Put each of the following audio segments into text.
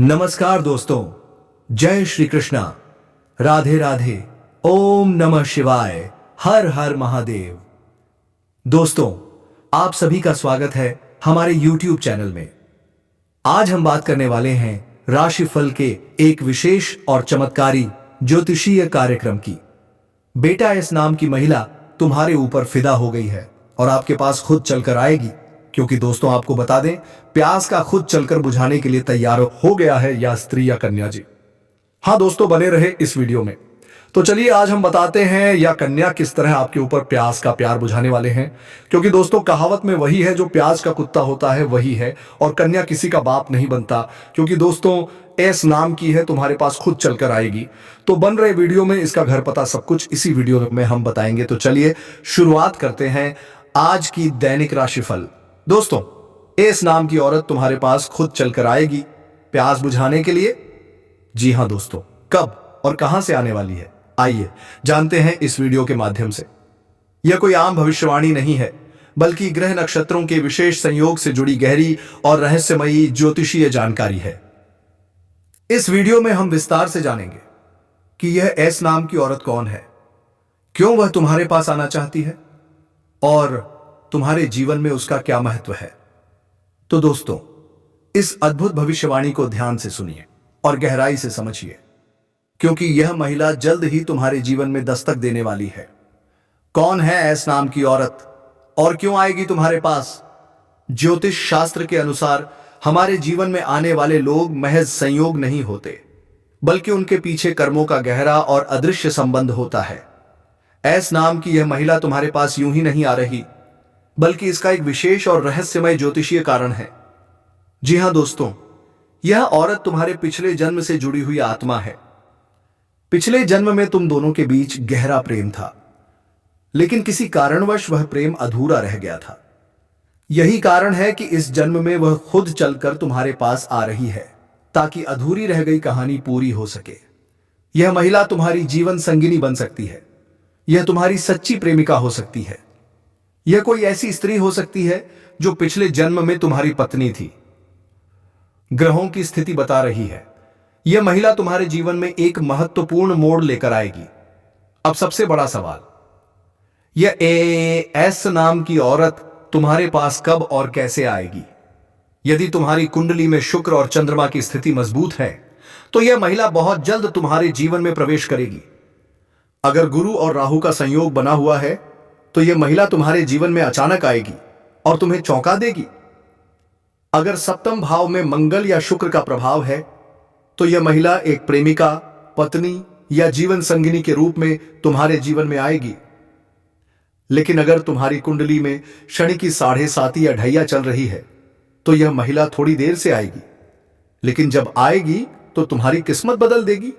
नमस्कार दोस्तों, जय श्री कृष्णा, राधे राधे, ओम नमः शिवाय, हर हर महादेव। दोस्तों, आप सभी का स्वागत है हमारे YouTube चैनल में। आज हम बात करने वाले हैं राशिफल के एक विशेष और चमत्कारी ज्योतिषीय कार्यक्रम की। बेटा एस नाम की महिला तुम्हारे ऊपर फिदा हो गई है और आपके पास खुद चलकर आएगी, क्योंकि दोस्तों आपको बता दें, प्यास का खुद चलकर बुझाने के लिए तैयार हो गया है या स्त्री या कन्या जी। हाँ दोस्तों, बने रहे इस वीडियो में। तो चलिए आज हम बताते हैं या कन्या किस तरह आपके ऊपर प्यास का प्यार बुझाने वाले हैं, क्योंकि दोस्तों कहावत में वही है, जो प्यास का कुत्ता होता है वही है, और कन्या किसी का बाप नहीं बनता। क्योंकि दोस्तों एस नाम की है, तुम्हारे पास खुद चलकर आएगी। तो बन रहे वीडियो में इसका घर पता सब कुछ इसी वीडियो में हम बताएंगे। तो चलिए शुरुआत करते हैं आज की दैनिक राशिफल। दोस्तों, एस नाम की औरत तुम्हारे पास खुद चलकर आएगी प्यास बुझाने के लिए। जी हां दोस्तों, कब और कहां से आने वाली है, आइए जानते हैं इस वीडियो के माध्यम से। यह कोई आम भविष्यवाणी नहीं है, बल्कि ग्रह नक्षत्रों के विशेष संयोग से जुड़ी गहरी और रहस्यमयी ज्योतिषीय जानकारी है। इस वीडियो में हम विस्तार से जानेंगे कि यह एस नाम की औरत कौन है, क्यों वह तुम्हारे पास आना चाहती है और तुम्हारे जीवन में उसका क्या महत्व है। तो दोस्तों, इस अद्भुत भविष्यवाणी को ध्यान से सुनिए और गहराई से समझिए, क्योंकि यह महिला जल्द ही तुम्हारे जीवन में दस्तक देने वाली है। कौन है एस नाम की औरत और क्यों आएगी तुम्हारे पास? ज्योतिष शास्त्र के अनुसार हमारे जीवन में आने वाले लोग महज संयोग नहीं होते, बल्कि उनके पीछे कर्मों का गहरा और अदृश्य संबंध होता है। एस नाम की यह महिला तुम्हारे पास यूं ही नहीं आ रही, बल्कि इसका एक विशेष और रहस्यमय ज्योतिषीय कारण है। जी हां दोस्तों, यह औरत तुम्हारे पिछले जन्म से जुड़ी हुई आत्मा है। पिछले जन्म में तुम दोनों के बीच गहरा प्रेम था, लेकिन किसी कारणवश वह प्रेम अधूरा रह गया था। यही कारण है कि इस जन्म में वह खुद चलकर तुम्हारे पास आ रही है, ताकि अधूरी रह गई कहानी पूरी हो सके। यह महिला तुम्हारी जीवन संगिनी बन सकती है, यह तुम्हारी सच्ची प्रेमिका हो सकती है। यह कोई ऐसी स्त्री हो सकती है जो पिछले जन्म में तुम्हारी पत्नी थी। ग्रहों की स्थिति बता रही है, यह महिला तुम्हारे जीवन में एक महत्वपूर्ण मोड़ लेकर आएगी। अब सबसे बड़ा सवाल, यह एस नाम की औरत तुम्हारे पास कब और कैसे आएगी? यदि तुम्हारी कुंडली में शुक्र और चंद्रमा की स्थिति मजबूत है, तो यह महिला बहुत जल्द तुम्हारे जीवन में प्रवेश करेगी। अगर गुरु और राहु का संयोग बना हुआ है, तो यह महिला तुम्हारे जीवन में अचानक आएगी और तुम्हें चौंका देगी। अगर सप्तम भाव में मंगल या शुक्र का प्रभाव है, तो यह महिला एक प्रेमिका, पत्नी या जीवन संगिनी के रूप में तुम्हारे जीवन में आएगी। लेकिन अगर तुम्हारी कुंडली में शनि की 7.5 या ढैया चल रही है, तो यह महिला थोड़ी देर से आएगी, लेकिन जब आएगी तो तुम्हारी किस्मत बदल देगी।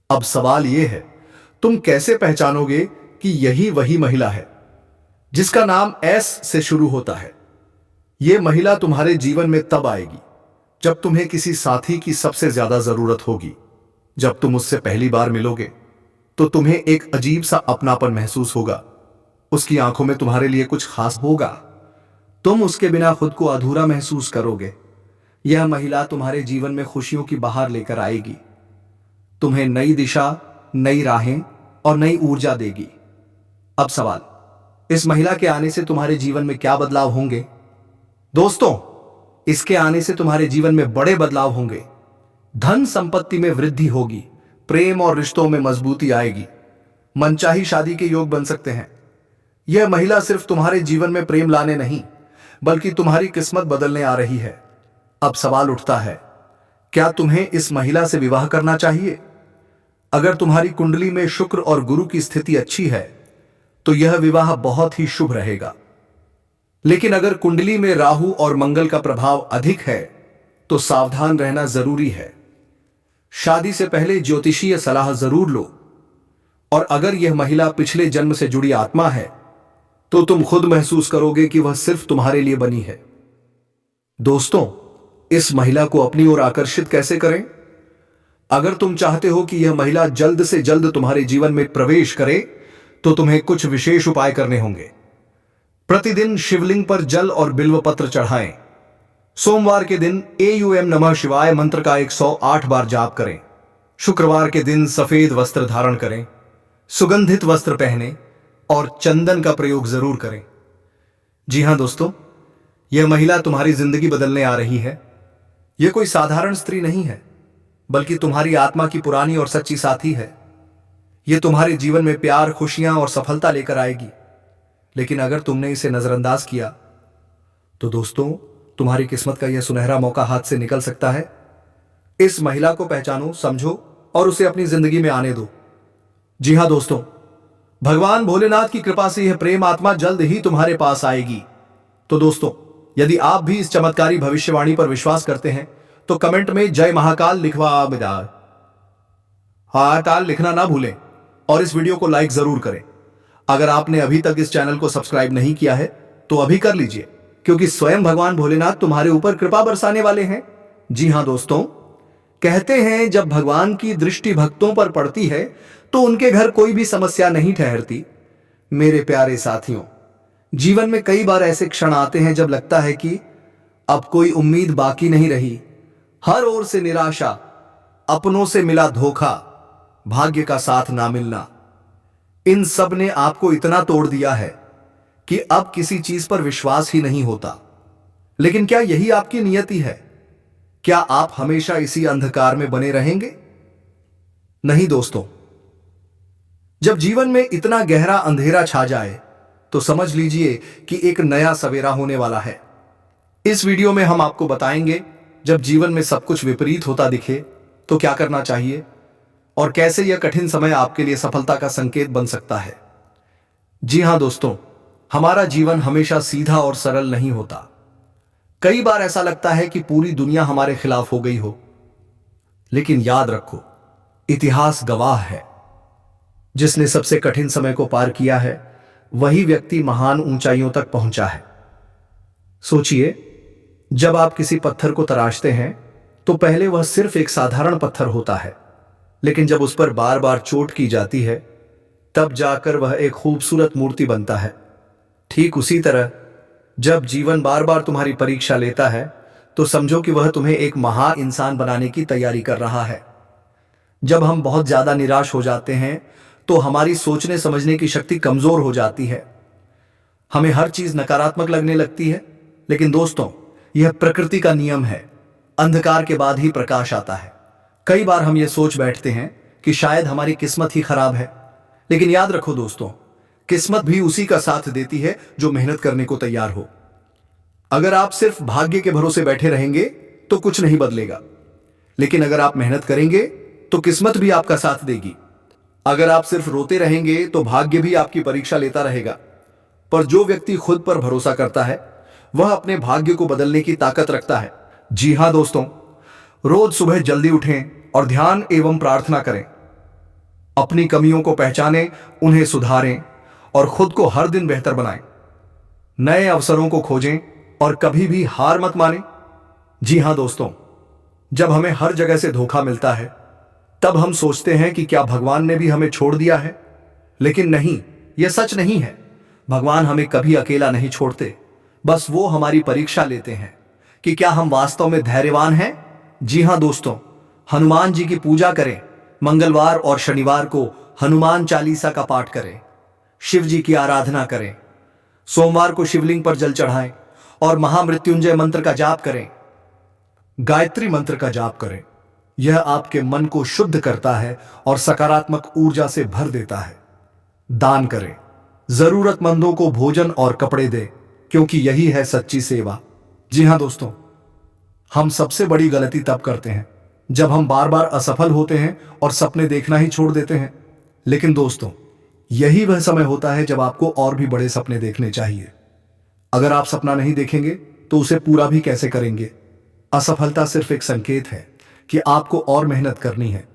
अब सवाल यह है, तुम कैसे पहचानोगे कि यही वही महिला है जिसका नाम एस से शुरू होता है? यह महिला तुम्हारे जीवन में तब आएगी जब तुम्हें किसी साथी की सबसे ज्यादा जरूरत होगी। जब तुम उससे पहली बार मिलोगे, तो तुम्हें एक अजीब सा अपनापन महसूस होगा। उसकी आंखों में तुम्हारे लिए कुछ खास होगा। तुम उसके बिना खुद को अधूरा महसूस करोगे। यह महिला तुम्हारे जीवन में खुशियों की बहार लेकर आएगी, तुम्हें नई दिशा, नई राहें और नई ऊर्जा देगी। अब सवाल, इस महिला के आने से तुम्हारे जीवन में क्या बदलाव होंगे? दोस्तों, इसके आने से तुम्हारे जीवन में बड़े बदलाव होंगे। धन संपत्ति में वृद्धि होगी, प्रेम और रिश्तों में मजबूती आएगी, मनचाही शादी के योग बन सकते हैं। यह महिला सिर्फ तुम्हारे जीवन में प्रेम लाने नहीं, बल्कि तुम्हारी किस्मत बदलने आ रही है। अब सवाल उठता है, क्या तुम्हें इस महिला से विवाह करना चाहिए? अगर तुम्हारी कुंडली में शुक्र और गुरु की स्थिति अच्छी है, तो यह विवाह बहुत ही शुभ रहेगा। लेकिन अगर कुंडली में राहु और मंगल का प्रभाव अधिक है, तो सावधान रहना जरूरी है। शादी से पहले ज्योतिषीय सलाह जरूर लो। और अगर यह महिला पिछले जन्म से जुड़ी आत्मा है, तो तुम खुद महसूस करोगे कि वह सिर्फ तुम्हारे लिए बनी है। दोस्तों, इस महिला को अपनी ओर आकर्षित कैसे करें? अगर तुम चाहते हो कि यह महिला जल्द से जल्द तुम्हारे जीवन में प्रवेश करे, तो तुम्हें कुछ विशेष उपाय करने होंगे। प्रतिदिन शिवलिंग पर जल और बिल्व पत्र चढ़ाएं। सोमवार के दिन AUM नमः शिवाय मंत्र का 108 बार जाप करें। शुक्रवार के दिन सफेद वस्त्र धारण करें, सुगंधित वस्त्र पहने और चंदन का प्रयोग जरूर करें। जी हां दोस्तों, यह महिला तुम्हारी जिंदगी बदलने आ रही है। यह कोई साधारण स्त्री नहीं है, बल्कि तुम्हारी आत्मा की पुरानी और सच्ची साथी है। यह तुम्हारे जीवन में प्यार, खुशियां और सफलता लेकर आएगी। लेकिन अगर तुमने इसे नजरअंदाज किया तो दोस्तों, तुम्हारी किस्मत का यह सुनहरा मौका हाथ से निकल सकता है। इस महिला को पहचानो, समझो और उसे अपनी जिंदगी में आने दो। जी हां दोस्तों, भगवान भोलेनाथ की कृपा से यह प्रेम आत्मा जल्द ही तुम्हारे पास आएगी। तो दोस्तों, यदि आप भी इस चमत्कारी भविष्यवाणी पर विश्वास करते हैं तो कमेंट में जय महाकाल लिखना ना भूलें और इस वीडियो को लाइक जरूर करें। अगर आपने अभी तक इस चैनल को सब्सक्राइब नहीं किया है तो अभी कर लीजिए, क्योंकि स्वयं भगवान भोलेनाथ तुम्हारे ऊपर कृपा बरसाने वाले हैं। जी हां दोस्तों, कहते हैं जब भगवान की दृष्टि भक्तों पर पड़ती है तो उनके घर कोई भी समस्या नहीं ठहरती। मेरे प्यारे साथियों, जीवन में कई बार ऐसे क्षण आते हैं जब लगता है कि अब कोई उम्मीद बाकी नहीं रही। हर ओर से निराशा, अपनों से मिला धोखा, भाग्य का साथ ना मिलना, इन सब ने आपको इतना तोड़ दिया है कि अब किसी चीज पर विश्वास ही नहीं होता। लेकिन क्या यही आपकी नियति है? क्या आप हमेशा इसी अंधकार में बने रहेंगे? नहीं दोस्तों, जब जीवन में इतना गहरा अंधेरा छा जाए तो समझ लीजिए कि एक नया सवेरा होने वाला है। इस वीडियो में हम आपको बताएंगे, जब जीवन में सब कुछ विपरीत होता दिखे तो क्या करना चाहिए और कैसे यह कठिन समय आपके लिए सफलता का संकेत बन सकता है। जी हां दोस्तों, हमारा जीवन हमेशा सीधा और सरल नहीं होता। कई बार ऐसा लगता है कि पूरी दुनिया हमारे खिलाफ हो गई हो। लेकिन याद रखो, इतिहास गवाह है, जिसने सबसे कठिन समय को पार किया है वही व्यक्ति महान ऊंचाइयों तक पहुंचा है। सोचिए, जब आप किसी पत्थर को तराशते हैं तो पहले वह सिर्फ एक साधारण पत्थर होता है, लेकिन जब उस पर बार बार चोट की जाती है तब जाकर वह एक खूबसूरत मूर्ति बनता है। ठीक उसी तरह जब जीवन बार बार तुम्हारी परीक्षा लेता है तो समझो कि वह तुम्हें एक महान इंसान बनाने की तैयारी कर रहा है। जब हम बहुत ज्यादा निराश हो जाते हैं तो हमारी सोचने समझने की शक्ति कमजोर हो जाती है। हमें हर चीज नकारात्मक लगने लगती है। लेकिन दोस्तों, यह प्रकृति का नियम है, अंधकार के बाद ही प्रकाश आता है। कई बार हम ये सोच बैठते हैं कि शायद हमारी किस्मत ही खराब है। लेकिन याद रखो दोस्तों, किस्मत भी उसी का साथ देती है जो मेहनत करने को तैयार हो। अगर आप सिर्फ भाग्य के भरोसे बैठे रहेंगे तो कुछ नहीं बदलेगा। लेकिन अगर आप मेहनत करेंगे तो किस्मत भी आपका साथ देगी। अगर आप सिर्फ रोते रहेंगे तो भाग्य भी आपकी परीक्षा लेता रहेगा। पर जो व्यक्ति खुद पर भरोसा करता है वह अपने भाग्य को बदलने की ताकत रखता है। जी हां दोस्तों, रोज सुबह जल्दी उठें और ध्यान एवं प्रार्थना करें। अपनी कमियों को पहचानें, उन्हें सुधारें और खुद को हर दिन बेहतर बनाएं। नए अवसरों को खोजें और कभी भी हार मत मानें। जी हां दोस्तों, जब हमें हर जगह से धोखा मिलता है तब हम सोचते हैं कि क्या भगवान ने भी हमें छोड़ दिया है। लेकिन नहीं, यह सच नहीं है। भगवान हमें कभी अकेला नहीं छोड़ते, बस वो हमारी परीक्षा लेते हैं कि क्या हम वास्तव में धैर्यवान हैं। जी हां दोस्तों, हनुमान जी की पूजा करें। मंगलवार और शनिवार को हनुमान चालीसा का पाठ करें। शिव जी की आराधना करें। सोमवार को शिवलिंग पर जल चढ़ाएं और महामृत्युंजय मंत्र का जाप करें। गायत्री मंत्र का जाप करें। यह आपके मन को शुद्ध करता है और सकारात्मक ऊर्जा से भर देता है। दान करें। जरूरतमंदों को भोजन और कपड़े दें, क्योंकि यही है सच्ची सेवा। जी हां दोस्तों, हम सबसे बड़ी गलती तब करते हैं जब हम बार बार असफल होते हैं और सपने देखना ही छोड़ देते हैं। लेकिन दोस्तों, यही वह समय होता है जब आपको और भी बड़े सपने देखने चाहिए। अगर आप सपना नहीं देखेंगे तो उसे पूरा भी कैसे करेंगे। असफलता सिर्फ एक संकेत है कि आपको और मेहनत करनी है।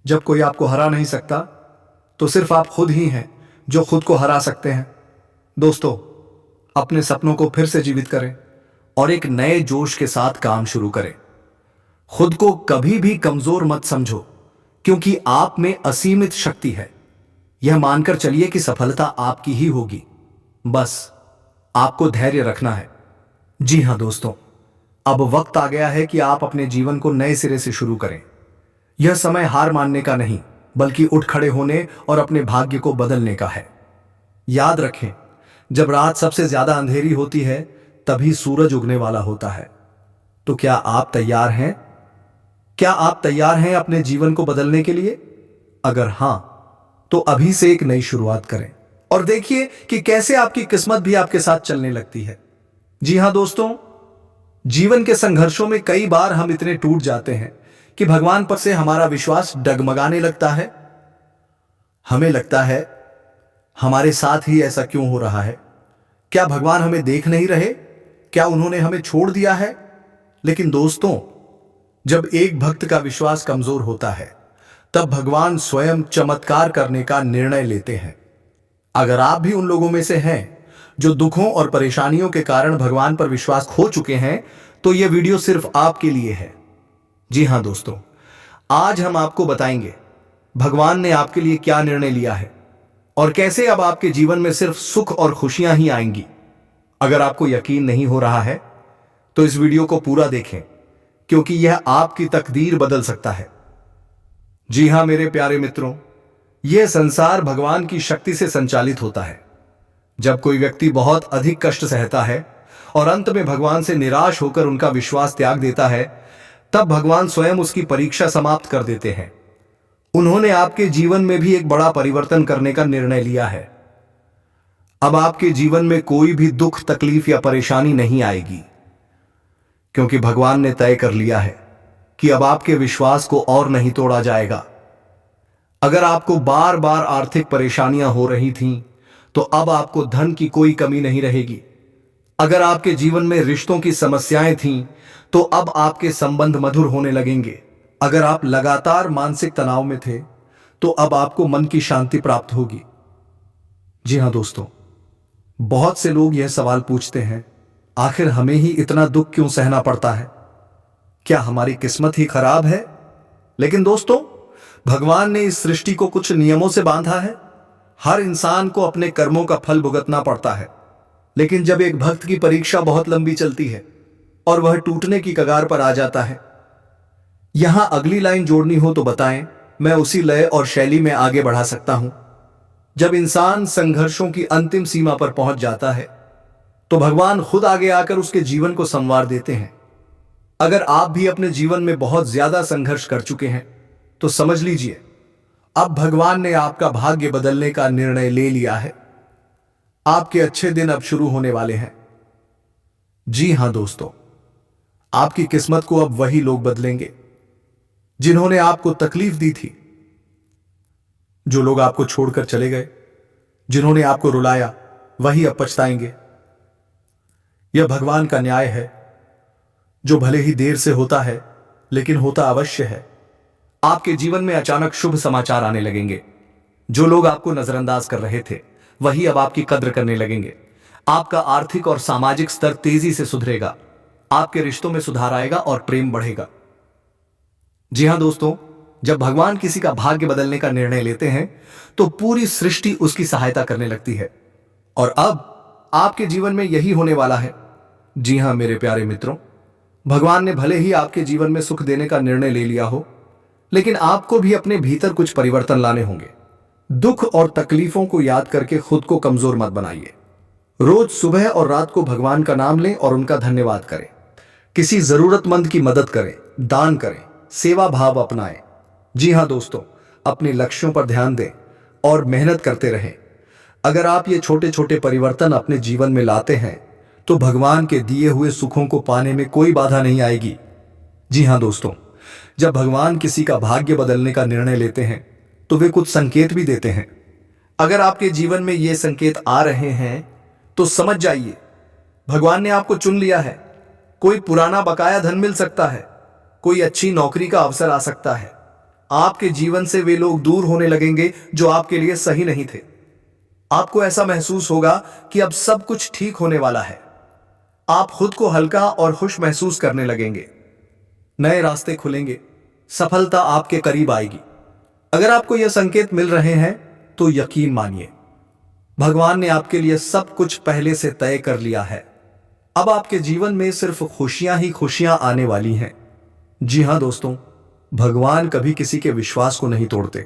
जब कोई आपको हरा नहीं सकता तो सिर्फ आप खुद ही हैं जो खुद को हरा सकते हैं। दोस्तों, अपने सपनों को फिर से जीवित करें और एक नए जोश के साथ काम शुरू करें। खुद को कभी भी कमजोर मत समझो, क्योंकि आप में असीमित शक्ति है। यह मानकर चलिए कि सफलता आपकी ही होगी, बस आपको धैर्य रखना है। जी हां दोस्तों, अब वक्त आ गया है कि आप अपने जीवन को नए सिरे से शुरू करें। यह समय हार मानने का नहीं, बल्कि उठ खड़े होने और अपने भाग्य को बदलने का है। याद रखें, जब रात सबसे ज्यादा अंधेरी होती है, तभी सूरज उगने वाला होता है। तो क्या आप तैयार हैं? क्या आप तैयार हैं अपने जीवन को बदलने के लिए? अगर हां, तो अभी से एक नई शुरुआत करें और देखिए कि कैसे आपकी किस्मत भी आपके साथ चलने लगती है। जी हां दोस्तों, जीवन के संघर्षों में कई बार हम इतने टूट जाते हैं कि भगवान पर से हमारा विश्वास डगमगाने लगता है। हमें लगता है, हमारे साथ ही ऐसा क्यों हो रहा है? क्या भगवान हमें देख नहीं रहे? क्या उन्होंने हमें छोड़ दिया है? लेकिन दोस्तों, जब एक भक्त का विश्वास कमजोर होता है, तब भगवान स्वयं चमत्कार करने का निर्णय लेते हैं। अगर आप भी उन लोगों में से हैं जो दुखों और परेशानियों के कारण भगवान पर विश्वास खो चुके हैं, तो यह वीडियो सिर्फ आपके लिए है। जी हां दोस्तों, आज हम आपको बताएंगे भगवान ने आपके लिए क्या निर्णय लिया है और कैसे अब आपके जीवन में सिर्फ सुख और खुशियां ही आएंगी। अगर आपको यकीन नहीं हो रहा है, तो इस वीडियो को पूरा देखें, क्योंकि यह आपकी तकदीर बदल सकता है। जी हां मेरे प्यारे मित्रों, यह संसार भगवान की शक्ति से संचालित होता है। जब कोई व्यक्ति बहुत अधिक कष्ट सहता है और अंत में भगवान से निराश होकर उनका विश्वास त्याग देता है, तब भगवान स्वयं उसकी परीक्षा समाप्त कर देते हैं। उन्होंने आपके जीवन में भी एक बड़ा परिवर्तन करने का निर्णय लिया है। अब आपके जीवन में कोई भी दुख, तकलीफ या परेशानी नहीं आएगी, क्योंकि भगवान ने तय कर लिया है कि अब आपके विश्वास को और नहीं तोड़ा जाएगा। अगर आपको बार बार आर्थिक परेशानियां हो रही थीं, तो अब आपको धन की कोई कमी नहीं रहेगी। अगर आपके जीवन में रिश्तों की समस्याएं थीं, तो अब आपके संबंध मधुर होने लगेंगे। अगर आप लगातार मानसिक तनाव में थे, तो अब आपको मन की शांति प्राप्त होगी। जी हां दोस्तों, बहुत से लोग यह सवाल पूछते हैं, आखिर हमें ही इतना दुख क्यों सहना पड़ता है? क्या हमारी किस्मत ही खराब है? लेकिन दोस्तों, भगवान ने इस सृष्टि को कुछ नियमों से बांधा है। हर इंसान को अपने कर्मों का फल भुगतना पड़ता है। लेकिन जब एक भक्त की परीक्षा बहुत लंबी चलती है और वह टूटने की कगार पर आ जाता है, यहां अगली लाइन जोड़नी हो तो बताएं, मैं उसी लय और शैली में आगे बढ़ा सकता हूं। जब इंसान संघर्षों की अंतिम सीमा पर पहुंच जाता है, तो भगवान खुद आगे आकर उसके जीवन को संवार देते हैं। अगर आप भी अपने जीवन में बहुत ज्यादा संघर्ष कर चुके हैं, तो समझ लीजिए, अब भगवान ने आपका भाग्य बदलने का निर्णय ले लिया है। आपके अच्छे दिन अब शुरू होने वाले हैं। जी हां दोस्तों, आपकी किस्मत को अब वही लोग बदलेंगे जिन्होंने आपको तकलीफ दी थी, जो लोग आपको छोड़कर चले गए, जिन्होंने आपको रुलाया, वही अब पछताएंगे। यह भगवान का न्याय है, जो भले ही देर से होता है, लेकिन होता अवश्य है। आपके जीवन में अचानक शुभ समाचार आने लगेंगे। जो लोग आपको नजरअंदाज कर रहे थे, वही अब आपकी कद्र करने लगेंगे। आपका आर्थिक और सामाजिक स्तर तेजी से सुधरेगा। आपके रिश्तों में सुधार आएगा और प्रेम बढ़ेगा। जी हां दोस्तों, जब भगवान किसी का भाग्य बदलने का निर्णय लेते हैं, तो पूरी सृष्टि उसकी सहायता करने लगती है। और अब आपके जीवन में यही होने वाला है। जी हां मेरे प्यारे मित्रों, भगवान ने भले ही आपके जीवन में सुख देने का निर्णय ले लिया हो, लेकिन आपको भी अपने भीतर कुछ परिवर्तन लाने होंगे। दुख और तकलीफों को याद करके खुद को कमजोर मत बनाइए। रोज सुबह और रात को भगवान का नाम लें और उनका धन्यवाद करें। किसी जरूरतमंद की मदद करें, दान करें, सेवा भाव अपनाएं। जी हां दोस्तों, अपने लक्ष्यों पर ध्यान दें और मेहनत करते रहें। अगर आप ये छोटे छोटे परिवर्तन अपने जीवन में लाते हैं, तो भगवान के दिए हुए सुखों को पाने में कोई बाधा नहीं आएगी। जी हां दोस्तों, जब भगवान किसी का भाग्य बदलने का निर्णय लेते हैं, तो वे कुछ संकेत भी देते हैं। अगर आपके जीवन में ये संकेत आ रहे हैं, तो समझ जाइए भगवान ने आपको चुन लिया है। कोई पुराना बकाया धन मिल सकता है, कोई अच्छी नौकरी का अवसर आ सकता है। आपके जीवन से वे लोग दूर होने लगेंगे जो आपके लिए सही नहीं थे। आपको ऐसा महसूस होगा कि अब सब कुछ ठीक होने वाला है। आप खुद को हल्का और खुश महसूस करने लगेंगे। नए रास्ते खुलेंगे, सफलता आपके करीब आएगी। अगर आपको यह संकेत मिल रहे हैं, तो यकीन मानिए, भगवान ने आपके लिए सब कुछ पहले से तय कर लिया है। अब आपके जीवन में सिर्फ खुशियां ही खुशियां आने वाली हैं। जी हां दोस्तों, भगवान कभी किसी के विश्वास को नहीं तोड़ते।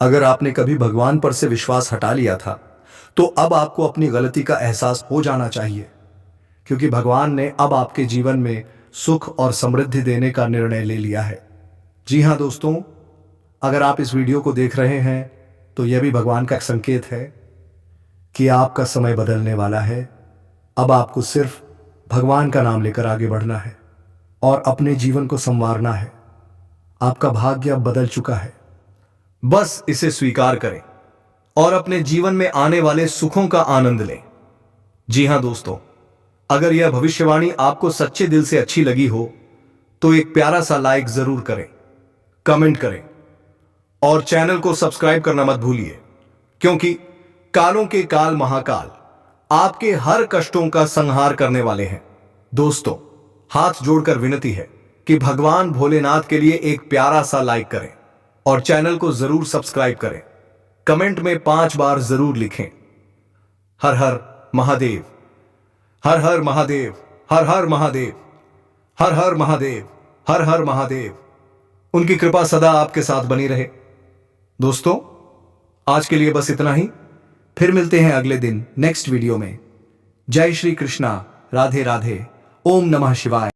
अगर आपने कभी भगवान पर से विश्वास हटा लिया था तो अब आपको अपनी गलती का एहसास हो जाना चाहिए, क्योंकि भगवान ने अब आपके जीवन में सुख और समृद्धि देने का निर्णय ले लिया है। जी हां दोस्तों, अगर आप इस वीडियो को देख रहे हैं तो यह भी भगवान का एक संकेत है कि आपका समय बदलने वाला है। अब आपको सिर्फ भगवान का नाम लेकर आगे बढ़ना है और अपने जीवन को संवारना है। आपका भाग्य अब बदल चुका है। बस इसे स्वीकार करें और अपने जीवन में आने वाले सुखों का आनंद लें। जी हां दोस्तों, अगर यह भविष्यवाणी आपको सच्चे दिल से अच्छी लगी हो तो एक प्यारा सा लाइक जरूर करें, कमेंट करें और चैनल को सब्सक्राइब करना मत भूलिए, क्योंकि कालों के काल महाकाल आपके हर कष्टों का संहार करने वाले हैं। दोस्तों, हाथ जोड़कर विनती है कि भगवान भोलेनाथ के लिए एक प्यारा सा लाइक करें और चैनल को जरूर सब्सक्राइब करें। कमेंट में 5 बार जरूर लिखें, हर हर महादेव, हर हर महादेव, हर हर महादेव, हर हर महादेव, हर हर महादेव। उनकी कृपा सदा आपके साथ बनी रहे। दोस्तों, आज के लिए बस इतना ही। फिर मिलते हैं अगले दिन नेक्स्ट वीडियो में। जय श्री कृष्णा, राधे राधे, ओम नमः शिवाय।